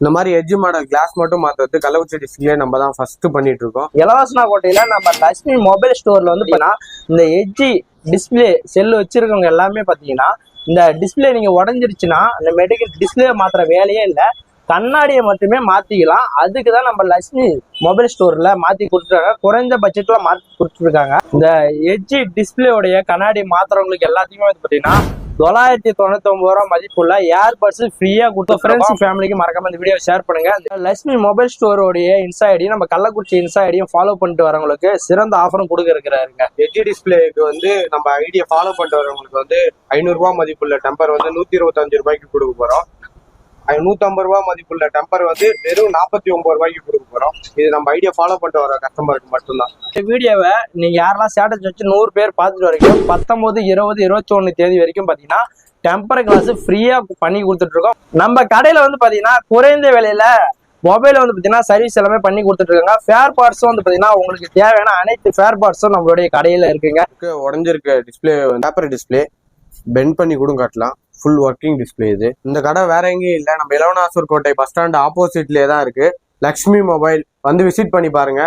இந்த மாதிரி edge model class மட்டும் மாத்துறது கள்ளக்குறிச்சி டிஸ்ட்ரிக்ட்லயே நம்ம தான் ஃபர்ஸ்ட் பண்ணிட்டு இருக்கோம். இலவசனா கோட்டையில நம்ம லட்சுமி மொபைல் ஸ்டோர்ல வந்து பாத்தீங்கன்னா இந்த எட்ஜி டிஸ்பிளே செல் வச்சிருக்கவங்க எல்லாமே பாத்தீங்கன்னா இந்த டிஸ்பிளே நீங்க உடஞ்சிருச்சுன்னா இந்த மெடிக்கல் டிஸ்பிளே மாத்திர வேலையே இல்லை, கண்ணாடியை மட்டுமே மாத்திக்கலாம். அதுக்கு தான் நம்ம லட்சுமி மொபைல் ஸ்டோர்ல மாத்தி கொடுத்துருக்காங்க. குறைஞ்ச பட்ஜெட்ல மாத்தி கொடுத்துருக்காங்க. இந்த எட்ஜி டிஸ்பிளேயோடைய கண்ணாடி மாத்திரவங்களுக்கு எல்லாத்தையுமே வந்து பாத்தீங்கன்னா 999 ரூபா மதிப்புள்ள ஏர்பட்ஸ் ஃப்ரீயா கொடுத்து ஃப்ரெண்ட்ஸ் ஃபேமிலிக்கு மறக்காம இந்த வீடியோ ஷேர் பண்ணுங்க. லட்சுமி மொபைல் ஸ்டோரோடைய இன்ஸ்டா ஐடியும் நம்ம கள்ளக்குறிச்சி இன்ஸ்டா ஐடியும் ஃபாலோ பண்ணிட்டு வரவங்களுக்கு சிறந்த ஆஃபரும் கொடுக்க இருக்கிறாருங்க. எட்ஜ் டிஸ்பிளேக்கு வந்து நம்ம ஐடியா ஃபாலோ பண்ணிட்டு வரவங்களுக்கு வந்து 500 ரூபா மதிப்புள்ள டெம்பர் வந்து 125 ரூபாய்க்கு கொடுக்க போறோம். 150 ரூபா மதிப்புள்ள டெம்பர் வந்து வெறும் 49 ரூபாய்க்கு கொடுக்க போறோம். இது நம்ம ஐடியா ஃபாலோ பண்ணிட்டு வர கஸ்டமருக்கு மட்டும்தான். இந்த வீடியோவை நீங்க யாரெல்லாம் ஸ்டேட்டஸ் வச்சு 100 பேர் பார்த்துட்டு வரைக்கும் 19, 20, 21 தேதி வரைக்கும் பாத்தீங்கன்னா டெம்பர் கிளாஸ் ஃப்ரீயா பண்ணி கொடுத்துட்டு இருக்கோம். நம்ம கடையில வந்து பாத்தீங்கன்னா குறைந்த விலையில மொபைல் வந்து பாத்தீங்கன்னா சர்வீஸ் எல்லாமே பண்ணி கொடுத்துட்டு இருக்காங்க. ஃபேர் பார்ட்ஸும் வந்து பாத்தீங்கன்னா உங்களுக்கு தேவையான அனைத்து ஃபேர் பார்ட்ஸும் நம்மளுடைய கடையில இருக்குங்க. உடஞ்சிருக்க டிஸ்பிளே பேப்பர் டிஸ்பிளே பெண்ட் பண்ணி கூட காட்டலாம். ஃபுல் ஒர்க்கிங் டிஸ்பிளே இது. இந்த கடை வேற எங்கேயும் இல்லை, நம்ம இளவனாசூர் கோட்டை பஸ் ஸ்டாண்ட் ஆப்போசிட்லேயே தான் இருக்கு. லக்ஷ்மி மொபைல் வந்து விசிட் பண்ணி பாருங்க.